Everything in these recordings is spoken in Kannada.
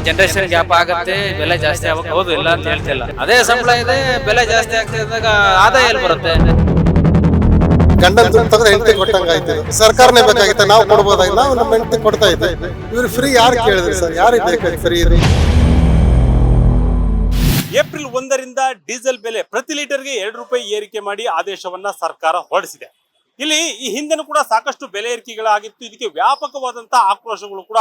ಜನರೇಷನ್ ಗ್ಯಾಪ್ ಆಗುತ್ತೆ, ಬೆಲೆ ಜಾಸ್ತಿ ಆಗಬೇಕು. ಹೌದು, ಇಲ್ಲ ಅಂತ ಹೇಳ್ತಿಲ್ಲ. ಅದೇ ಸಂಬಳ ಇದೆ, ಬೆಲೆ ಜಾಸ್ತಿ ಆಗ್ತಿದ್ದಾಗ ಆದಾಯ ಎಲ್ಲಿ ಬರುತ್ತೆ? ಗಂಡನ ದುಡ್ಡು ತೆಗೆದು ಹೆಂಡತಿ ಕೊಟ್ಟಂಗ ಆಯ್ತು. ಸರ್ಕಾರನೇ ಬೇಕಾಗಿತ್ತು, ನಾವು ಕೊಡ್ಬೋದಾಗಿ ನಾವು ನಮ್ಮ ಹೆಂಡತಿ ಕೊಡ್ತಾ ಇದ್ದೆ. ಇವ್ರು ಫ್ರೀ ಯಾರು ಕೇಳಿದ್ರಿ ಸರ್? ಯಾರಿಗೆ ಬೇಕಾಗಿ ಫ್ರೀ ಇದು? ಏಪ್ರಿಲ್ 1ರಿಂದ ಡೀಸೆಲ್ ಬೆಲೆ ಪ್ರತಿ ಲೀಟರ್ಗೆ 2 ರೂಪಾಯಿ ಏರಿಕೆ ಮಾಡಿ ಆದೇಶವನ್ನ ಸರ್ಕಾರ ಹೊರಡಿಸಿದೆ. ಇಲ್ಲಿ ಈ ಹಿಂದೆನೂ ಕೂಡ ಸಾಕಷ್ಟು ಬೆಲೆ ಏರಿಕೆಗಳಾಗಿತ್ತು. ಇದಕ್ಕೆ ವ್ಯಾಪಕವಾದಂತಹ ಆಕ್ರೋಶಗಳು ಕೂಡ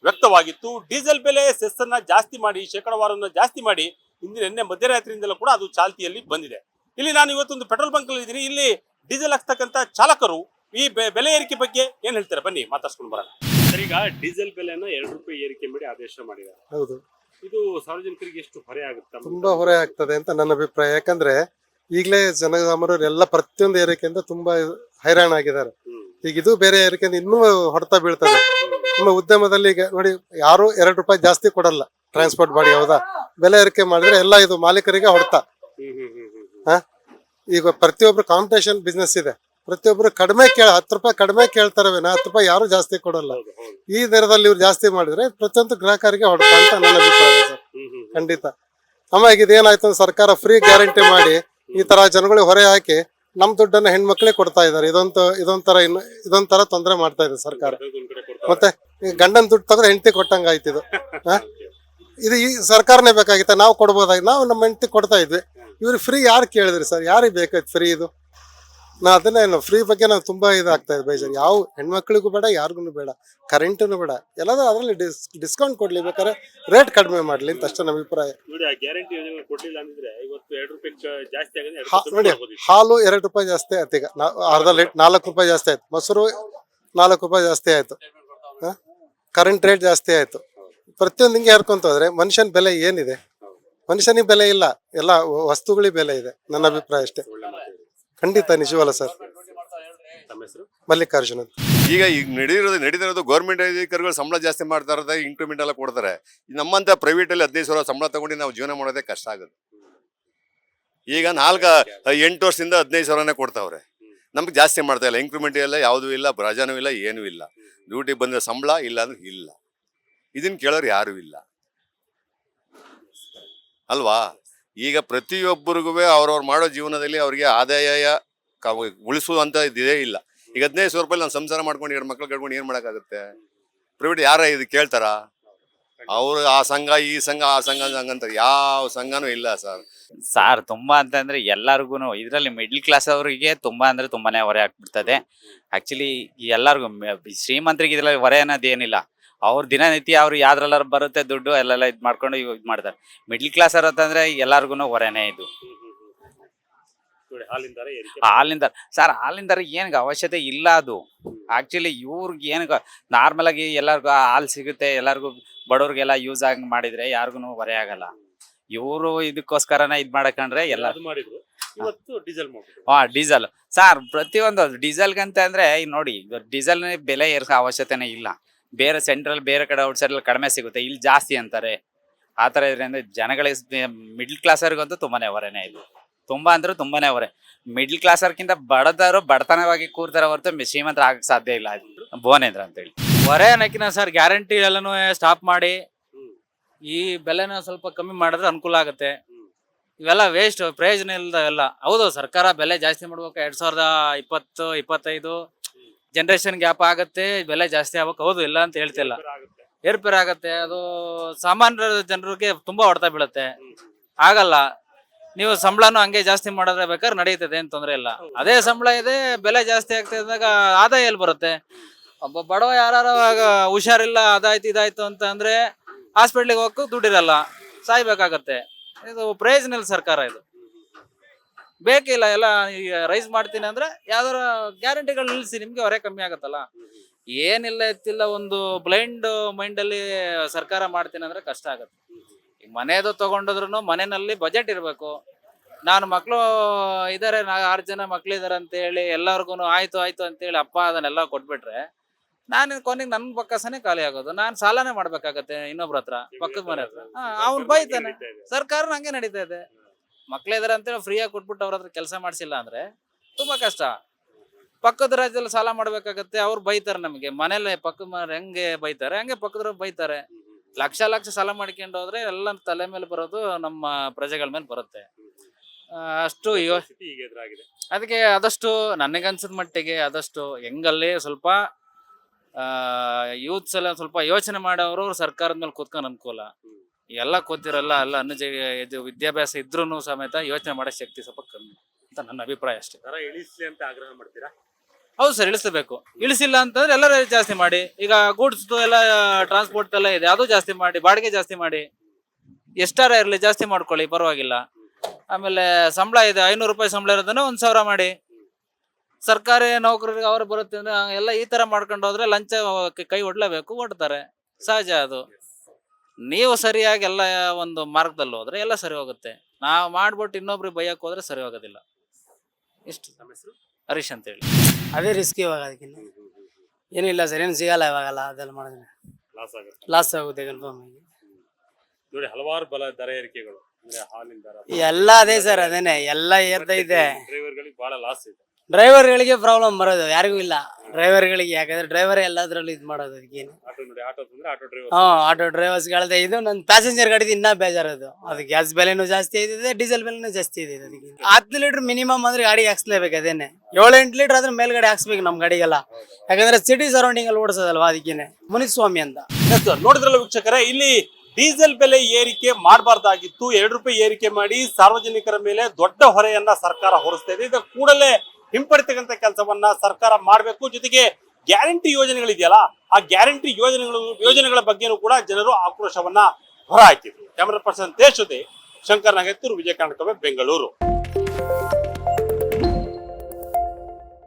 ವ್ಯಕ್ತವಾಗಿತ್ತು. ಡೀಸೆಲ್ ಬೆಲೆ ಸೆಸ್ ಅನ್ನ ಜಾಸ್ತಿ ಮಾಡಿ, ಶೇಕಡಾವಾರನ್ನ ಜಾಸ್ತಿ ಮಾಡಿ ನಿನ್ನೆ ಮಧ್ಯರಾತ್ರಿಯಿಂದಲೂ ಕೂಡ ಅದು ಚಾಲ್ತಿಯಲ್ಲಿ ಬಂದಿದೆ. ಇಲ್ಲಿ ನಾನು ಇವತ್ತೊಂದು ಪೆಟ್ರೋಲ್ ಬಂಕ್ ಅಲ್ಲಿ ಇದ್ದೀನಿ. ಇಲ್ಲಿ ಡೀಸೆಲ್ ಹಾಕ್ತಕ್ಕಂಥ ಚಾಲಕರು ಈ ಬೆಲೆ ಏರಿಕೆ ಬಗ್ಗೆ ಏನ್ ಹೇಳ್ತಾರೆ, ಬನ್ನಿ ಮಾತಾಡ್ಸ್ಕೊಂಡು ಬರೋಣ. ಸರ್, ಈಗ ಡೀಸೆಲ್ ಬೆಲೆನ 2 ರೂಪಾಯಿ ಏರಿಕೆ ಮಾಡಿ ಆದೇಶ ಮಾಡಿದ್ದಾರೆ. ಹೌದು, ಇದು ಸಾರ್ವಜನಿಕರಿಗೆ ಎಷ್ಟು ಹೊರೆ ಆಗುತ್ತೆ? ತುಂಬಾ ಹೊರೆ ಆಗ್ತದೆ ಅಂತ ನನ್ನ ಅಭಿಪ್ರಾಯ. ಯಾಕಂದ್ರೆ ಈಗಲೇ ಜನಸಾಮಾನ್ಯರು ಎಲ್ಲ ಪ್ರತಿಯೊಂದು ಏರಿಕೆಯಿಂದ ತುಂಬಾ ಹೈರಾಣ ಆಗಿದ್ದಾರೆ. ಈಗ ಇದು ಬೇರೆ ಏರಿಕೆಯಿಂದ ಇನ್ನೂ ಹೊಡೆತ ಬೀಳ್ತದೆ. ನಮ್ಮ ಉದ್ಯಮದಲ್ಲಿ ಈಗ ನೋಡಿ, ಯಾರು 2 ರೂಪಾಯಿ ಜಾಸ್ತಿ ಕೊಡಲ್ಲ ಟ್ರಾನ್ಸ್ಪೋರ್ಟ್ ಮಾಡಿ. ಹೌದಾ? ಬೆಲೆ ಏರಿಕೆ ಮಾಡಿದ್ರೆ ಎಲ್ಲ ಇದು ಮಾಲೀಕರಿಗೆ ಹೊಡೆತ. ಈಗ ಪ್ರತಿಯೊಬ್ರು ಕಾಂಪಿಟೇಷನ್ ಬಿಸ್ನೆಸ್ ಇದೆ. ಪ್ರತಿಯೊಬ್ರು ಕಡಿಮೆ 10 ರೂಪಾಯಿ ಕಡಿಮೆ ಕೇಳ್ತಾರೆ, 10 ರೂಪಾಯಿ ಯಾರು ಜಾಸ್ತಿ ಕೊಡಲ್ಲ. ಈ ದರದಲ್ಲಿ ಇವ್ರು ಜಾಸ್ತಿ ಮಾಡಿದ್ರೆ ಪ್ರತಿಯೊಂದು ಗ್ರಾಹಕರಿಗೆ ಹೊಡೆತ ಅಂತ ನನ್ನ ಅಭಿಪ್ರಾಯ ಸರ್. ಖಂಡಿತ. ಆಮೇಲೆ ಇದೇನಾಯ್ತು, ಸರ್ಕಾರ ಫ್ರೀ ಗ್ಯಾರಂಟಿ ಮಾಡಿ ಈ ತರ ಜನಗಳಿಗೆ ಹೊರೆ ಹಾಕಿ ನಮ್ ದುಡ್ಡನ್ನ ಹೆಣ್ಮಕ್ಳಿಗೆ ಕೊಡ್ತಾ ಇದಾರೆ. ಇದೊಂಥರ ತೊಂದರೆ ಮಾಡ್ತಾ ಇದೆ ಸರ್ಕಾರ. ಮತ್ತೆ ಗಂಡನ ದುಡ್ಡು ತೆಗೆದು ಹೆಂಡತಿ ಕೊಟ್ಟಂಗ ಆಯ್ತಿದು. ಇದು ಈ ಸರ್ಕಾರನೇ ಬೇಕಾಗಿತ್ತ, ನಾವು ಕೊಡ್ಬೋದಾಗಿ ನಾವು ನಮ್ಮ ಹೆಂಡತಿ ಕೊಡ್ತಾ ಇದ್ವಿ. ಇವ್ರು ಫ್ರೀ ಯಾರು ಕೇಳಿದ್ರಿ ಸರ್? ಯಾರಿಗೆ ಬೇಕಾಯ್ತು ಫ್ರೀ ಇದು? ಅದನ್ನೇ ಫ್ರೀ ಬಗ್ಗೆ ನಾವು ತುಂಬಾ ಇದಾಗ್ತಾ ಇದೆ ಬೇಜಾರು. ಯಾವ ಹೆಣ್ಮಕ್ಳಿಗೂ ಬೇಡ, ಯಾರಿಗೂ ಬೇಡ, ಕರೆಂಟೂ ಬೇಡ. ಎಲ್ಲದೂ ಅದರಲ್ಲಿ ಡಿಸ್ಕೌಂಟ್ ಕೊಡ್ಲಿ, ಬೇಕಾದ್ರೆ ರೇಟ್ ಕಡಿಮೆ ಮಾಡ್ಲಿ ಅಂತ ಅಷ್ಟೇ ನಮ್ಮ ಅಭಿಪ್ರಾಯ. ನೋಡಿ, ಹಾಲು 2 ರೂಪಾಯಿ ಜಾಸ್ತಿ ಆಯ್ತು. ಈಗ ಅರ್ಧ ಲೀಟರ್ 4 ರೂಪಾಯಿ ಜಾಸ್ತಿ ಆಯ್ತು. ಮೊಸರು 4 ರೂಪಾಯಿ ಜಾಸ್ತಿ ಆಯ್ತು. ಕರೆಂಟ್ ರೇಟ್ ಜಾಸ್ತಿ ಆಯ್ತು. ಪ್ರತಿಯೊಂದು ಹಿಂಗೆ ಹೇರ್ಕೊಂತ ಹೋದ್ರೆ ಮನುಷ್ಯನ ಬೆಲೆ ಏನಿದೆ? ಮನುಷ್ಯನಿಗೆ ಬೆಲೆ ಇಲ್ಲ, ಎಲ್ಲ ವಸ್ತುಗಳಿಗೆ ಬೆಲೆ ಇದೆ. ನನ್ನ ಅಭಿಪ್ರಾಯ ಅಷ್ಟೇ. ಖಂಡಿತ, ನಿಜವಲ್ಲ ಸರ್. ಮಲ್ಲಿಕಾರ್ಜುನ. ಈಗ ನಡೀತಿರೋದು ಗೌರ್ಮೆಂಟ್ ಅಧಿಕಾರಿಗಳು ಸಂಬಳ ಜಾಸ್ತಿ ಮಾಡ್ತಾ ಇರೋದೇ, ಇಂಕ್ರಿಮೆಂಟ್ ಎಲ್ಲ ಕೊಡ್ತಾರೆ. ನಮ್ಮಂತ ಪ್ರೈವೇಟ್ ಅಲ್ಲಿ 15 ಸಾವಿರ ಸಂಬಳ ತಗೊಂಡು ನಾವು ಜೀವನ ಮಾಡೋದೇ ಕಷ್ಟ ಆಗುತ್ತೆ. ಈಗ 8 ವರ್ಷದಿಂದ 15 ಸಾವಿರನೇ ಕೊಡ್ತಾವ್ರೆ. ನಮ್ಗೆ ಜಾಸ್ತಿ ಮಾಡ್ತಾ ಇಲ್ಲ. ಇಂಕ್ರಿಮೆಂಟ್ ಎಲ್ಲ ಯಾವುದೂ ಇಲ್ಲ, ರಜಾನೂ ಇಲ್ಲ, ಏನೂ ಇಲ್ಲ. ಡ್ಯೂಟಿಗೆ ಬಂದ್ರೆ ಸಂಬಳ, ಇಲ್ಲ ಅಂದ್ರೆ ಇಲ್ಲ. ಇದನ್ನ ಕೇಳೋರು ಯಾರು ಇಲ್ಲ ಅಲ್ವಾ? ಈಗ ಪ್ರತಿಯೊಬ್ಬರಿಗೂ ಅವ್ರವ್ರು ಮಾಡೋ ಜೀವನದಲ್ಲಿ ಅವ್ರಿಗೆ ಆದಾಯ ಉಳಿಸುವಂತ ಇದೇ ಇಲ್ಲ. ಈಗ 15 ಸಾವಿರ ರೂಪಾಯಿ ನಾನು ಸಂಸಾರ ಮಾಡ್ಕೊಂಡು 2 ಮಕ್ಳು ಕಟ್ಕೊಂಡು ಏನ್ ಮಾಡಕ್ಕಾಗುತ್ತೆ? ಪ್ರೈವೇಟ್ ಯಾರ ಇದು ಕೇಳ್ತಾರ? ಅವ್ರು ಆ ಸಂಘ, ಈ ಸಂಘ, ಆ ಸಂಘ ಅಂತಾರೆ. ಯಾವ ಸಂಘನೂ ಇಲ್ಲ ಸರ್. ತುಂಬಾ ಅಂತಂದ್ರೆ ಎಲ್ಲರಿಗೂ ಇದರಲ್ಲಿ ಮಿಡ್ಲ್ ಕ್ಲಾಸ್ ಅವರಿಗೆ ತುಂಬಾ ಅಂದ್ರೆ ತುಂಬಾನೇ ಹೊರೆ ಆಗ್ಬಿಡ್ತದೆ. ಆಕ್ಚುಲಿ ಎಲ್ಲರಿಗೂ ಶ್ರೀಮಂತರಿಗೆ ಇದ್ರಲ್ಲಿ ಹೊರೆ ಅನ್ನೋದು ಏನಿಲ್ಲ. ಅವ್ರ ದಿನನಿತ್ಯ ಅವ್ರು ಯಾವ್ದ್ರಲ್ಲಾರು ಬರುತ್ತೆ ದುಡ್ಡು, ಎಲ್ಲೆಲ್ಲ ಇದ್ ಮಾಡ್ಕೊಂಡು ಇದ್ ಮಾಡ್ತಾರೆ. ಮಿಡ್ಲ್ ಕ್ಲಾಸ್ ಅವ್ರ ಅಂತಂದ್ರೆ ಎಲ್ಲಾರ್ಗು ಹೊರೆನೇ ಇದು. ಹಾಲಿಂದ ಸರ್, ಹಾಲಿಂದ ಏನ್ಗ ಅವಶ್ಯಕತೆ ಇಲ್ಲ. ಅದು ಆಕ್ಚುಲಿ ಇವ್ರಿಗೆ ಏನ್ಗ ನಾರ್ಮಲ್ ಆಗಿ ಎಲ್ಲರಿಗೂ ಹಾಲು ಸಿಗುತ್ತೆ, ಎಲ್ಲರಿಗೂ ಬಡವ್ರಿಗೆಲ್ಲ ಯೂಸ್ ಆಗಿ ಮಾಡಿದ್ರೆ ಯಾರಿಗೂ ಹೊರೆ ಆಗಲ್ಲ. ಇವರು ಇದಕ್ಕೋಸ್ಕರನೇ ಇದ್ ಮಾಡಕೊಂಡ್ರೆ ಎಲ್ಲ ಡೀಸೆಲ್ ಸರ್. ಪ್ರತಿಯೊಂದು ಡೀಸೆಲ್ಗಂತ ಅಂದ್ರೆ ನೋಡಿ, ಡೀಸೆಲ್ ಬೆಲೆ ಏರ್ಸೋ ಅವಶ್ಯಕತೆನೇ ಇಲ್ಲ. ಬೇರೆ ಸೆಂಟ್ರಲ್ ಬೇರೆ ಕಡೆ ಔಟ್ ಸೈಡ್ ಕಡಿಮೆ ಸಿಗುತ್ತೆ, ಇಲ್ಲಿ ಜಾಸ್ತಿ ಅಂತಾರೆ. ಆ ತರ ಇದ್ರಿಂದ ಜನಗಳಿಗೆ, ಮಿಡ್ಲ್ ಕ್ಲಾಸ್ ಅವ್ರಿಗಂತೂ ತುಂಬಾನೇ ಹೊರೆನೇ ಇದು. ತುಂಬಾ ಅಂದ್ರೆ ತುಂಬಾನೇ ಹೊರೆ. ಮಿಡ್ಲ್ ಕ್ಲಾಸ್ ಅವ್ರಕ್ಕಿಂತ ಬಡದರು ಬಡತನವಾಗಿ ಕೂರ್ತಾರ ಹೊರತು ಶ್ರೀಮಂತರ ಆಗಕ್ ಸಾಧ್ಯ ಇಲ್ಲ. ಭುವನೇಂದ್ರ ಅಂತ ಹೇಳಿ. ಹೊರೆ ಅನ್ನಕ್ಕಿನ ಸರ್, ಗ್ಯಾರಂಟಿ ಎಲ್ಲಾನು ಸ್ಟಾಪ್ ಮಾಡಿ ಈ ಬೆಲೆನ ಸ್ವಲ್ಪ ಕಮ್ಮಿ ಮಾಡಿದ್ರೆ ಅನುಕೂಲ ಆಗುತ್ತೆ. ಇವೆಲ್ಲ ವೇಸ್ಟ್, ಪ್ರಯೋಜನ ಇಲ್ಲದವೆಲ್ಲ. ಹೌದು, ಸರ್ಕಾರ ಬೆಲೆ ಜಾಸ್ತಿ ಮಾಡ್ಬೇಕು. 2020, 25 ಜನರೇಷನ್ ಗ್ಯಾಪ್ ಆಗುತ್ತೆ, ಬೆಲೆ ಜಾಸ್ತಿ ಆಗ್ಬೇಕು. ಹೌದು, ಇಲ್ಲ ಅಂತ ಹೇಳ್ತಿಲ್ಲ. ಏರ್ಪೇರ್ ಆಗತ್ತೆ. ಅದು ಸಾಮಾನ್ಯ ಜನರಿಗೆ ತುಂಬಾ ಹೊಡೆತ ಬೀಳುತ್ತೆ. ಆಗಲ್ಲ. ನೀವು ಸಂಬಳನು ಹಂಗೆ ಜಾಸ್ತಿ ಮಾಡಿದ್ರೆ ಬೇಕಾದ್ರೆ ನಡೀತದೆ, ಏನ್ ತೊಂದ್ರೆ ಇಲ್ಲ. ಅದೇ ಸಂಬಳ ಇದೆ, ಬೆಲೆ ಜಾಸ್ತಿ ಆಗ್ತಾ ಇದ್ದಾಗ ಆದಾಯ ಎಲ್ಲಿ ಬರುತ್ತೆ? ಒಬ್ಬ ಬಡವ ಯಾರು ಹುಷಾರಿಲ್ಲ, ಅದಾಯ್ತು ಇದಾಯ್ತು ಅಂತ ಅಂದ್ರೆ ಹಾಸ್ಪಿಟ್ಲಿಗೆ ಹೋಗಕ್ಕೂ ದುಡ್ಡಿರಲ್ಲ, ಸಾಯ್ಬೇಕಾಗತ್ತೆ. ಇದು ಪ್ರಯೋಜನ ಇಲ್ಲ ಸರ್ಕಾರ. ಇದು ಬೇಕಿಲ್ಲ. ಎಲ್ಲ ಈಗ ರೈಸ್ ಮಾಡ್ತೀನಿ ಅಂದ್ರೆ ಯಾವ್ದಾರ ಗ್ಯಾರಂಟಿಗಳು ನಿಲ್ಸಿ, ನಿಮ್ಗೆ ಹೊರೆ ಕಮ್ಮಿ ಆಗತ್ತಲ್ಲ. ಏನಿಲ್ಲ ಎತ್ತಿಲ್ಲ, ಒಂದು ಬ್ಲೈಂಡ್ ಮೈಂಡ್ ಅಲ್ಲಿ ಸರ್ಕಾರ ಮಾಡ್ತೀನಿ ಅಂದ್ರೆ ಕಷ್ಟ ಆಗತ್ತೆ. ಈಗ ಮನೆದು ತಗೊಂಡಿದ್ರು ಮನೆಯಲ್ಲಿ ಬಜೆಟ್ ಇರಬೇಕು. ನಾನು ಮಕ್ಕಳು ಇದಾರೆ, 6 ಜನ ಮಕ್ಳು ಇದಾರೆ ಅಂತ ಹೇಳಿ ಎಲ್ಲರಿಗೂ ಆಯ್ತು ಅಂತ ಹೇಳಿ ಅಪ್ಪ ಅದನ್ನೆಲ್ಲ ಕೊಟ್ಬಿಟ್ರೆ ನಾನು ಕೊನೆಗೆ ನನ್ನ ಬಕ್ಕಸನೇ ಖಾಲಿ ಆಗೋದು. ನಾನು ಸಾಲನೇ ಮಾಡ್ಬೇಕಾಗತ್ತೆ ಇನ್ನೊಬ್ರ ಹತ್ರ, ಪಕ್ಕದ ಮನೆ ಹತ್ರ. ಅವ್ನು ಬೈತಾನೆ. ಸರ್ಕಾರ ಹಂಗೆ ನಡೀತಾ ಇದೆ. ಮಕ್ಳಿದಾರೆ ಅಂತೇಳಿ ಫ್ರೀಯಾಗಿ ಕೊಟ್ಬಿಟ್ಟು ಅವ್ರ ಹತ್ರ ಕೆಲಸ ಮಾಡ್ಸಿಲ್ಲ ಅಂದ್ರೆ ತುಂಬಾ ಕಷ್ಟ. ಪಕ್ಕದ ರಾಜ್ಯದಲ್ಲಿ ಸಾಲ ಮಾಡ್ಬೇಕಾಗತ್ತೆ. ಅವ್ರು ಬೈತಾರೆ ನಮಗೆ. ಮನೇಲಿ ಪಕ್ಕದ ಮನೆ ಹೆಂಗೆ ಬೈತಾರೆ ಹಂಗೆ ಪಕ್ಕದವ್ರು ಬೈತಾರೆ. ಲಕ್ಷ ಲಕ್ಷ ಸಾಲ ಮಾಡ್ಕೊಂಡು ಹೋದ್ರೆ ಎಲ್ಲ ತಲೆ ಮೇಲೆ ಬರೋದು ನಮ್ಮ ಪ್ರಜೆಗಳ ಮೇಲೆ ಬರುತ್ತೆ. ಅಷ್ಟು ಪರಿಸ್ಥಿತಿ ಈಗ ಎದುರಾಗಿದೆ. ಅದಕ್ಕೆ ಆದಷ್ಟು ನನಗನ್ಸಿದ ಮಟ್ಟಿಗೆ ಆದಷ್ಟು ಹೆಂಗಲ್ಲಿ ಸ್ವಲ್ಪ ಯೂತ್ಸ್ ಎಲ್ಲ ಸ್ವಲ್ಪ ಯೋಚನೆ ಮಾಡೋರು ಸರ್ಕಾರದ ಮೇಲೆ ಕೂತ್ಕೊಂಡು ಅನುಕೂಲ. ಎಲ್ಲ ಕೂತಿರಲ್ಲ ಎಲ್ಲ ಇದು ವಿದ್ಯಾಭ್ಯಾಸ ಇದ್ರೂ ಸಮೇತ ಯೋಚನೆ ಮಾಡೋ ಶಕ್ತಿ ಸ್ವಲ್ಪ ಕಮ್ಮಿ ಅಂತ ನನ್ನ ಅಭಿಪ್ರಾಯ ಅಷ್ಟೇ. ದರ ಇಳಿಸ್ಲಿ ಅಂತ ಆಗ್ರಹ ಮಾಡ್ತೀರಾ? ಹೌದು ಸರ್, ಇಳಿಸಬೇಕು. ಇಳಿಸಿಲ್ಲ ಅಂತಂದ್ರೆ ಎಲ್ಲ ಜಾಸ್ತಿ ಮಾಡಿ, ಈಗ ಗೂಡ್ಸ್ ಎಲ್ಲ ಟ್ರಾನ್ಸ್ಪೋರ್ಟ್ ಎಲ್ಲ ಇದೆ, ಅದು ಜಾಸ್ತಿ ಮಾಡಿ, ಬಾಡಿಗೆ ಜಾಸ್ತಿ ಮಾಡಿ, ಎಷ್ಟಾರ ಇರಲಿ ಜಾಸ್ತಿ ಮಾಡ್ಕೊಳ್ಳಿ, ಪರವಾಗಿಲ್ಲ. ಆಮೇಲೆ ಸಂಬಳ ಇದೆ, 500 ರೂಪಾಯಿ ಸಂಬಳ ಇರೋದನ್ನ 1000 ಮಾಡಿ. ಸರ್ಕಾರಿ ನೌಕರರಿಗೆ ಅವ್ರು ಬರುತ್ತೆ ಅಂದ್ರೆ ಎಲ್ಲ ಈ ತರ ಮಾಡ್ಕೊಂಡು ಹೋದ್ರೆ ಲಂಚ ಕೈ ಒಡ್ಲೇಬೇಕು, ಒಡ್ತಾರೆ, ಸಹಜ ಅದು. ನೀವು ಸರಿಯಾಗಿ ಎಲ್ಲ ಒಂದು ಮಾರ್ಗದಲ್ಲಿ ಹೋದ್ರೆ ಎಲ್ಲ ಸರಿ ಹೋಗುತ್ತೆ. ನಾವು ಮಾಡ್ಬಿಟ್ಟು ಇನ್ನೊಬ್ರಿಗೆ ಬೈಯಕ್ ಹೋದ್ರೆ ಸರಿ ಹೋಗೋದಿಲ್ಲ. ಇಷ್ಟು. ನಮ್ಮ ಹೆಸರು ಹರೀಶ್ ಅಂತ ಹೇಳಿ. ಅದೇ ರಿಸ್ಕ್ ಇವಾಗ. ಅದಕ್ಕಿಂತ ಏನಿಲ್ಲ ಸರ್, ಏನು ಸಿಗಲ್ಲ ಇವಾಗಲ್ಲ. ಅದೆಲ್ಲ ಮಾಡಿದ್ರೆ ಲಾಸ್ ಆಗುತ್ತೆ. ಲಾಸ್ ಆಗುತ್ತೆ ಕನ್ಫರ್ಮ್ ಆಗಿ. ನೋಡಿ, ಹಲವಾರು ದರ ಏರಿಕೆಗಳು, ಅಂದ್ರೆ ಹಾಲಿನ ದರ, ಎಲ್ಲ ಅದೇ ಸರ್, ಅದೇನೆ ಎಲ್ಲ ಏರ್ತಾ ಇದೆ. ಡ್ರೈವರ್ಗಳಿಗೆ ಬಹಳ ಲಾಸ್ ಇದೆ. ಡ್ರೈವರ್ಗಳಿಗೆ ಪ್ರಾಬ್ಲಮ್ ಬರೋದು, ಯಾರಿಗೂ ಇಲ್ಲ ಡ್ರೈವರ್ಗಳಿಗೆ. ಯಾಕಂದ್ರೆ ಡ್ರೈವರ್ ಎಲ್ಲದ್ರಲ್ಲೂ ಇದು ಮಾಡೋದು. ಅದಕ್ಕೇನು ಆಟೋ ನೋಡಿ, ಆಟೋ ತಂದ್ರೆ ಆಟೋ ಡ್ರೈವರ್. ಆಟೋ ಡ್ರೈವರ್ಸ್ಗಳದೆ ಇದು. ನನ್ನ ಪ್ಯಾಸೆಂಜರ್ ಗಾಡಿದು ಇನ್ನೂ ಬೇಜಾರದು. ಅದು ಗ್ಯಾಸ್ ಬೆಲೆನೂ ಜಾಸ್ತಿ ಇದೆ, ಡೀಸೆಲ್ ಬೆಲೆನೂ ಜಾಸ್ತಿ ಇದೆ. ಅದಕ್ಕೆ 10 ಲೀಟರ್ ಮಿನಿಮಮ್ ಅಂದ್ರೆ ಗಾಡಿಗೆ ಹಾಕ್ಸ್ಲೇಬೇಕು. ಅದೇನೆ 7-8 ಲೀಟರ್ ಆದ್ರೆ ಮೇಲ್ಗಡೆ ಹಾಕ್ಸ್ಬೇಕು ನಮ್ಮ ಗಾಡಿಗೆಲ್ಲ. ಯಾಕಂದ್ರೆ ಸಿಟಿ ಸರೌಂಡಿಂಗ್ ಅಲ್ಲಿ ಓಡಿಸೋದಲ್ವಾ, ಅದಕ್ಕೇನೆ. ಮುನಿಸ್ವಾಮಿ ಅಂತ. ನೋಡಿದ್ರಲ್ಲ ವೀಕ್ಷಕರೇ, ಇಲ್ಲಿ ಡೀಸೆಲ್ ಬೆಲೆ ಏರಿಕೆ ಮಾಡಬಾರ್ದಾಗಿತ್ತು. 2 ರೂಪಾಯಿ ಏರಿಕೆ ಮಾಡಿ ಸಾರ್ವಜನಿಕರ ಮೇಲೆ ದೊಡ್ಡ ಹೊರೆಯನ್ನ ಸರ್ಕಾರ ಹೊರಿಸ್ತಾ ಇದೆ. ಇದು ಕೂಡಲೇ ಹಿಂಪಡಿತಕ್ಕಂಥ ಕೆಲಸವನ್ನ ಸರ್ಕಾರ ಮಾಡಬೇಕು. ಜೊತೆಗೆ ಗ್ಯಾರಂಟಿ ಯೋಜನೆಗಳಿದೆಯಲ್ಲ, ಆ ಗ್ಯಾರಂಟಿ ಯೋಜನೆಗಳ ಬಗ್ಗೆನೂ ಕೂಡ ಜನರು ಆಕ್ರೋಶವನ್ನ ಹೊರಹಾಕಿದ್ರು. ಕ್ಯಾಮರಾ ಪರ್ಸನ್ ತೇಜ್ ಜೊತೆ ಶಂಕರ್ ನಾಗೇತೂರು, ವಿಜಯ ಕರ್ನಾಟಕ, ಬೆಂಗಳೂರು.